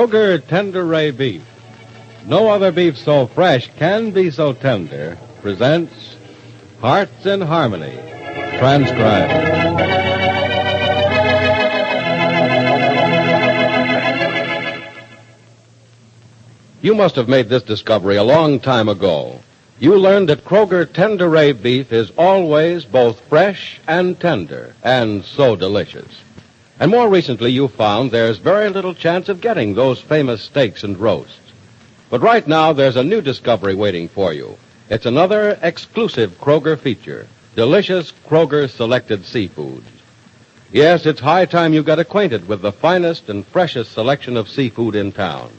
Kroger Tender Ray Beef. No other beef so fresh can be so tender. Presents Hearts in Harmony. Transcribed. You must have made this discovery a long time ago. You learned that Kroger Tender Ray Beef is always both fresh and tender, and so delicious. And more recently, you found there's very little chance of getting those famous steaks and roasts. But right now, there's a new discovery waiting for you. It's another exclusive Kroger feature, delicious Kroger selected seafoods. Yes, it's high time you got acquainted with the finest and freshest selection of seafood in town.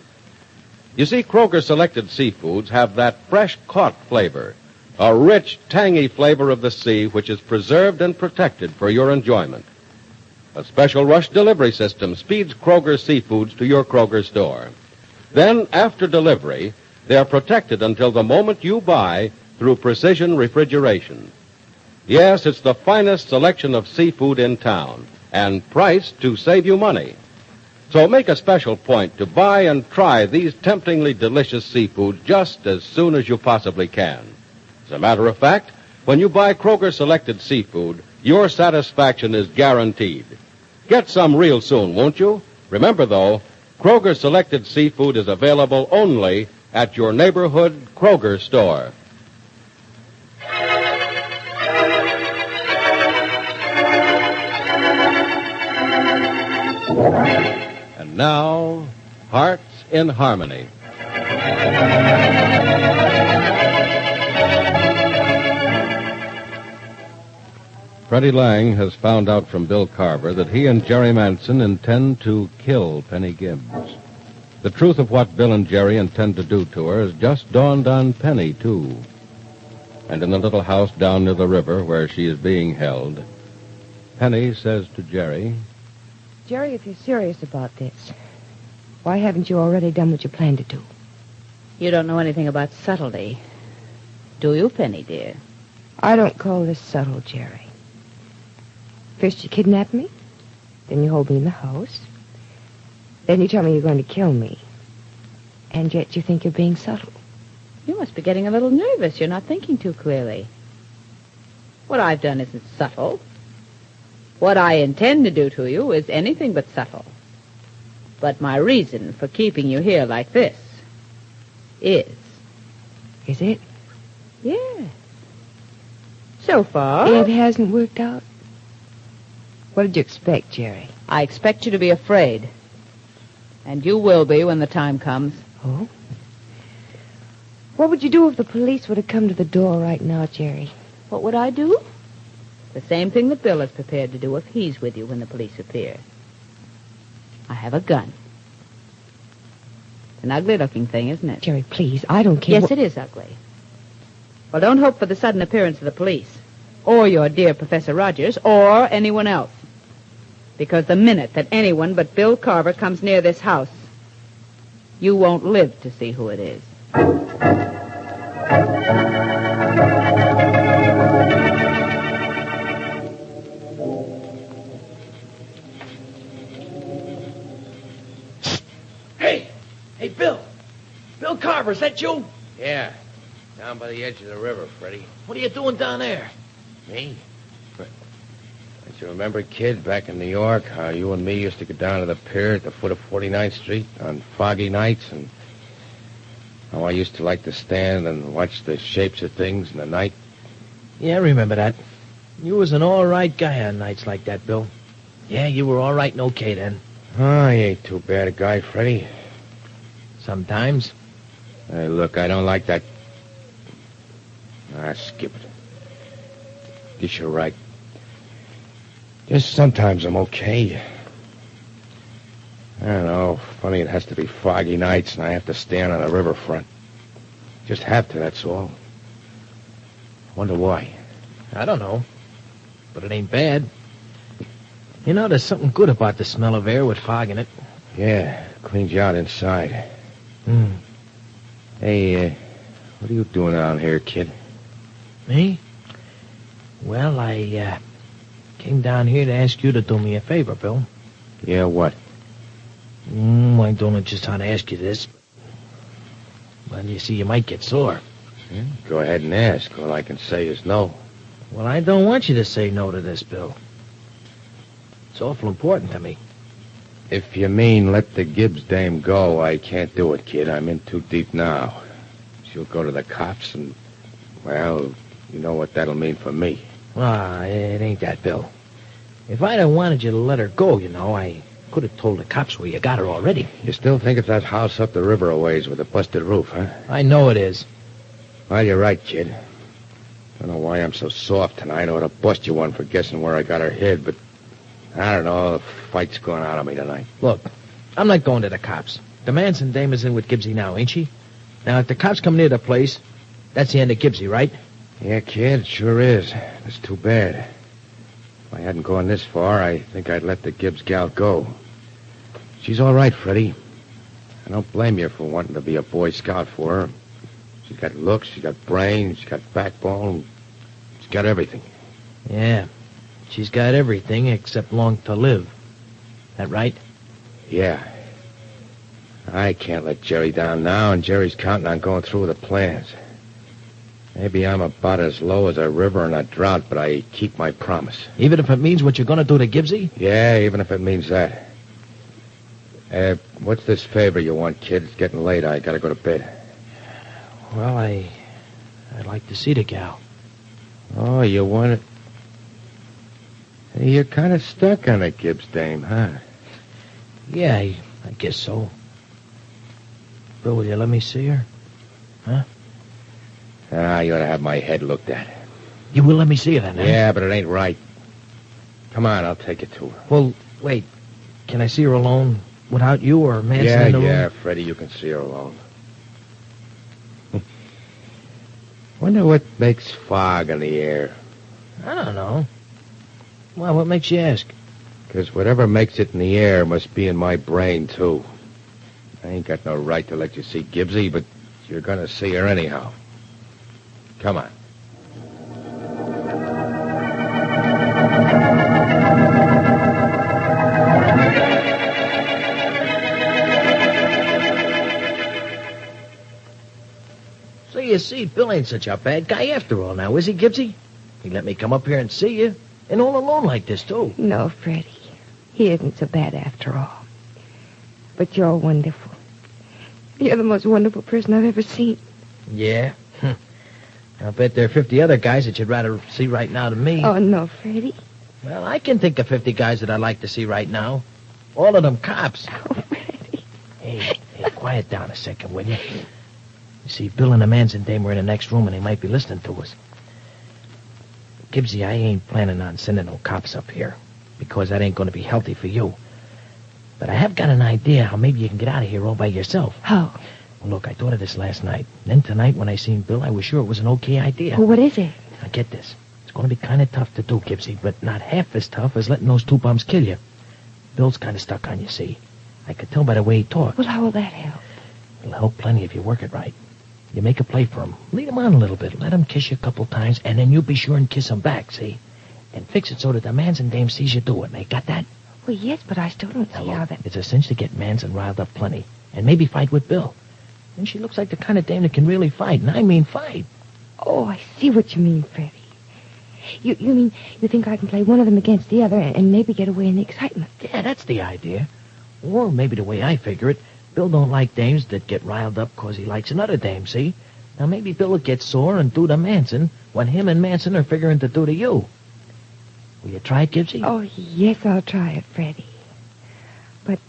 You see, Kroger selected seafoods have that fresh-caught flavor, a rich, tangy flavor of the sea which is preserved and protected for your enjoyment. A special rush delivery system speeds Kroger seafoods to your Kroger store. Then, after delivery, they are protected until the moment you buy through precision refrigeration. Yes, it's the finest selection of seafood in town, and priced to save you money. So make a special point to buy and try these temptingly delicious seafoods just as soon as you possibly can. As a matter of fact, when you buy Kroger selected seafood, your satisfaction is guaranteed. Get some real soon, won't you? Remember, though, Kroger selected seafood is available only at your neighborhood Kroger store. And now, Hearts in Harmony. Freddie Lang has found out from Bill Carver that he and Jerry Manson intend to kill Penny Gibbs. The truth of what Bill and Jerry intend to do to her has just dawned on Penny, too. And in the little house down near the river where she is being held, Penny says to Jerry, Jerry, if you're serious about this, why haven't you already done what you planned to do? You don't know anything about subtlety, do you, Penny, dear? I don't call this subtle, Jerry. First you kidnap me, then you hold me in the house, then you tell me you're going to kill me, and yet you think you're being subtle. You must be getting a little nervous. You're not thinking too clearly. What I've done isn't subtle. What I intend to do to you is anything but subtle. But my reason for keeping you here like this is... Is it? Yes. So far... It hasn't worked out? What did you expect, Jerry? I expect you to be afraid. And you will be when the time comes. Oh? What would you do if the police were to come to the door right now, Jerry? What would I do? The same thing that Bill is prepared to do if he's with you when the police appear. I have a gun. It's an ugly-looking thing, isn't it? Jerry, please, I don't care. Yes, it is ugly. Well, don't hope for the sudden appearance of the police, or your dear Professor Rogers, or anyone else. Because the minute that anyone but Bill Carver comes near this house, you won't live to see who it is. Hey, Bill. Bill Carver, is that you? Yeah, down by the edge of the river, Freddie. What are you doing down there? Me? Don't you remember, kid, back in New York, how you and me used to get down to the pier at the foot of 49th Street on foggy nights, and how I used to like to stand and watch the shapes of things in the night? Yeah, I remember that. You was an all right guy on nights like that, Bill. Yeah, you were all right and okay then. Oh, you ain't too bad a guy, Freddie. Sometimes. Hey, look, I don't like that. Skip it. Guess you're right. Just sometimes I'm okay. I don't know. Funny it has to be foggy nights and I have to stand on the riverfront. Just have to, that's all. Wonder why. I don't know. But it ain't bad. You know, there's something good about the smell of air with fog in it. Yeah, cleans you out inside. Hey, what are you doing around here, kid? Me? Well, I came down here to ask you to do me a favor, Bill. Yeah, what? I don't know just how to ask you this. Well, you see, you might get sore. Go ahead and ask. All I can say is no. Well, I don't want you to say no to this, Bill. It's awful important to me. If you mean let the Gibbs dame go, I can't do it, kid. I'm in too deep now. She'll go to the cops and, well, you know what that'll mean for me. It ain't that, Bill. If I'd have wanted you to let her go, I could have told the cops where you got her already. You still think it's that house up the river a ways with a busted roof, huh? I know it is. Well, you're right, kid. Don't know why I'm so soft tonight. I ought to bust you one for guessing where I got her hid, but I don't know. The fight's going out of me tonight. Look, I'm not going to the cops. The Manson dame is in with Gibbsy now, ain't she? Now, if the cops come near the place, that's the end of Gibbsy, right? Yeah, kid, it sure is. It's too bad. If I hadn't gone this far, I think I'd let the Gibbs gal go. She's all right, Freddie. I don't blame you for wanting to be a Boy Scout for her. She's got looks, she's got brains, she's got backbone. She's got everything. Yeah, she's got everything except long to live. That right? Yeah. I can't let Jerry down now, and Jerry's counting on going through with the plans. Maybe I'm about as low as a river in a drought, but I keep my promise. Even if it means what you're going to do to Gibbsy? Yeah, even if it means that. What's this favor you want, kid? It's getting late. I gotta go to bed. Well, I'd like to see the gal. Oh, you want it? Hey, you're kind of stuck on it, Gibbs dame, huh? Yeah, I guess so. Bill, will you let me see her? Huh? You ought to have my head looked at. You will let me see her then, huh? Yeah, but it ain't right. Come on, I'll take you to her. Well, wait. Can I see her alone? Without you or Manson in the room? Yeah, Freddie, you can see her alone. Wonder what makes fog in the air. I don't know. Well, what makes you ask? Because whatever makes it in the air must be in my brain, too. I ain't got no right to let you see Gibbsy, but you're going to see her anyhow. Come on. So you see, Bill ain't such a bad guy after all now, is he, Gibbsy? He let me come up here and see you, and all alone like this, too. No, Freddie. He isn't so bad after all. But you're wonderful. You're the most wonderful person I've ever seen. Yeah? I'll bet there are 50 other guys that you'd rather see right now than me. Oh, no, Freddie. Well, I can think of 50 guys that I'd like to see right now. All of them cops. Oh, Freddie. Hey, quiet down a second, will you? You see, Bill and the Manson dame were in the next room, and they might be listening to us. Gibbsy, I ain't planning on sending no cops up here, because that ain't going to be healthy for you. But I have got an idea how maybe you can get out of here all by yourself. How? Well, look, I thought of this last night. Then tonight, when I seen Bill, I was sure it was an okay idea. Well, what is it? Now, get this. It's going to be kind of tough to do, Gibbsy, but not half as tough as letting those two bums kill you. Bill's kind of stuck on you, see? I could tell by the way he talks. Well, how will that help? It'll help plenty if you work it right. You make a play for him. Lead him on a little bit. Let him kiss you a couple times, and then you be sure and kiss him back, see? And fix it so that the Manson dame sees you do it. They got that? Well, yes, but I still don't see how that... It's a cinch to get Manson riled up plenty. And maybe fight with Bill. And she looks like the kind of dame that can really fight. And I mean fight. Oh, I see what you mean, Freddie. You mean you think I can play one of them against the other and maybe get away in the excitement? Yeah, that's the idea. Or maybe the way I figure it, Bill don't like dames that get riled up because he likes another dame, see? Now maybe Bill will get sore and do to Manson when him and Manson are figuring to do to you. Will you try it, Gibbsy? Oh, yes, I'll try it, Freddie. But,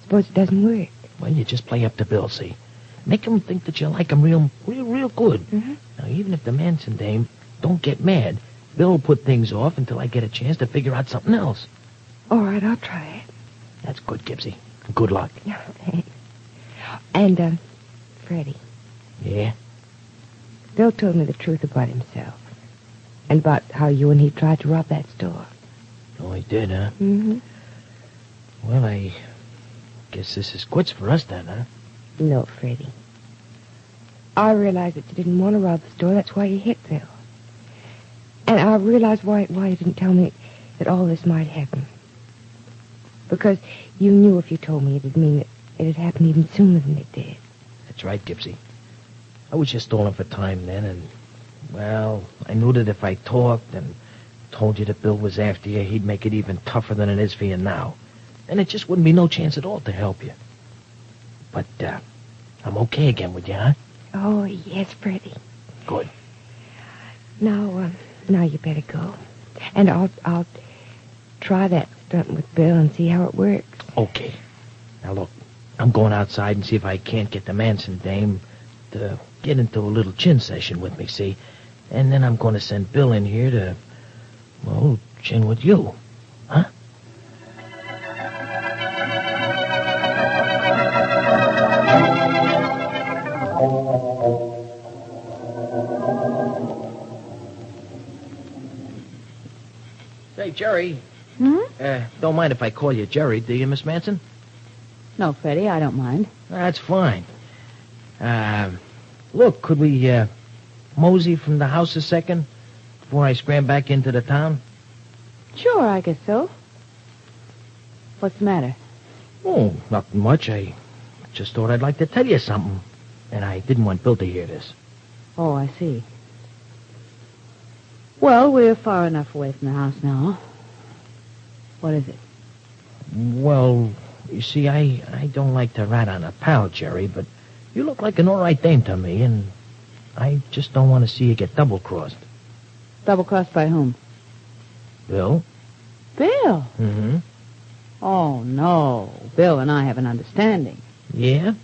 suppose it doesn't work. Well, you just play up to Bill, see? Make him think that you like him real good. Mm-hmm. Now, even if the Manson dame don't get mad, Bill will put things off until I get a chance to figure out something else. All right, I'll try it. That's good, Gibbsy. Good luck. And, Freddie. Yeah? Bill told me the truth about himself. And about how you and he tried to rob that store. Oh, he did, huh? Mm-hmm. Well, I guess this is quits for us then, huh? No, Freddie. I realized that you didn't want to rob the store. That's why you hit Bill. And I realized why you didn't tell me that all this might happen. Because you knew if you told me it'd mean that it'd happen even sooner than it did. That's right, Gibbsy. I was just stalling for time then, and, well, I knew that if I talked and told you that Bill was after you, he'd make it even tougher than it is for you now. And it just wouldn't be no chance at all to help you. But, I'm okay again with you, huh? Oh, yes, Freddie. Good. Now you better go. And I'll try that stunt with Bill and see how it works. Okay. Now, look, I'm going outside and see if I can't get the Manson dame to get into a little chin session with me, see? And then I'm going to send Bill in here to, well, chin with you. Huh? Say, Jerry. Don't mind if I call you Jerry, do you, Miss Manson? No, Freddie, I don't mind. That's fine. Look, could we, mosey from the house a second before I scram back into the town? Sure, I guess so. What's the matter? Oh, nothing much. I just thought I'd like to tell you something. And I didn't want Bill to hear this. Oh, I see. Well, we're far enough away from the house now. What is it? Well, you see, I don't like to rat on a pal, Jerry, but you look like an all right dame to me, and I just don't want to see you get double-crossed. Double-crossed by whom? Bill? Bill? Mm-hmm. Oh, no. Bill and I have an understanding. Yeah?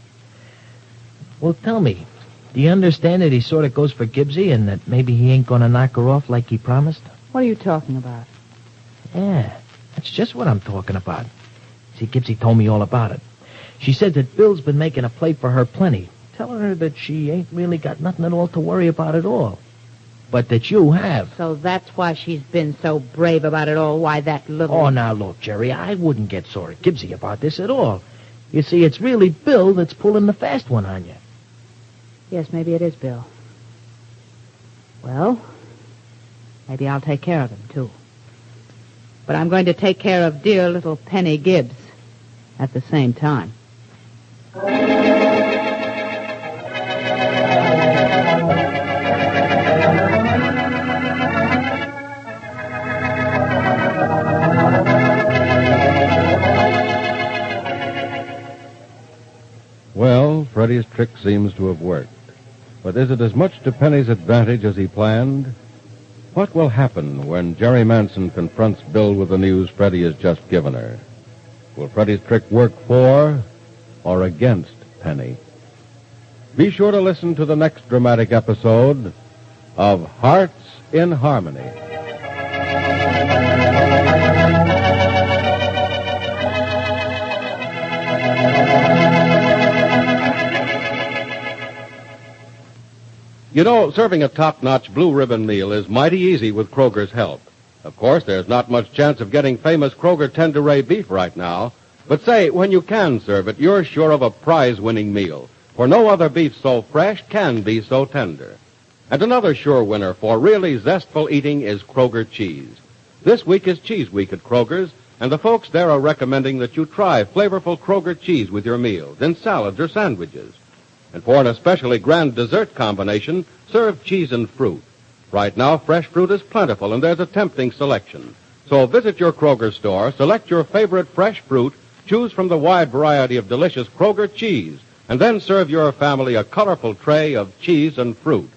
Well, tell me, do you understand that he sort of goes for Gibbsy and that maybe he ain't going to knock her off like he promised? What are you talking about? Yeah, that's just what I'm talking about. See, Gibbsy told me all about it. She said that Bill's been making a play for her plenty, telling her that she ain't really got nothing at all to worry about at all. But that you have. So that's why she's been so brave about it all. Why that little... Oh, now look, Jerry, I wouldn't get sore at Gibbsy about this at all. You see, it's really Bill that's pulling the fast one on you. Yes, maybe it is Bill. Well, maybe I'll take care of him, too. But I'm going to take care of dear little Penny Gibbs at the same time. Well, Freddy's trick seems to have worked. But is it as much to Penny's advantage as he planned? What will happen when Jerry Manson confronts Bill with the news Freddy has just given her? Will Freddy's trick work for or against Penny? Be sure to listen to the next dramatic episode of Hearts in Harmony. You know, serving a top-notch blue ribbon meal is mighty easy with Kroger's help. Of course, there's not much chance of getting famous Kroger Tenderay beef right now. But say, when you can serve it, you're sure of a prize-winning meal. For no other beef so fresh can be so tender. And another sure winner for really zestful eating is Kroger cheese. This week is Cheese Week at Kroger's, and the folks there are recommending that you try flavorful Kroger cheese with your meals, in salads or sandwiches. And for an especially grand dessert combination, serve cheese and fruit. Right now, fresh fruit is plentiful, and there's a tempting selection. So visit your Kroger store, select your favorite fresh fruit, choose from the wide variety of delicious Kroger cheese, and then serve your family a colorful tray of cheese and fruit.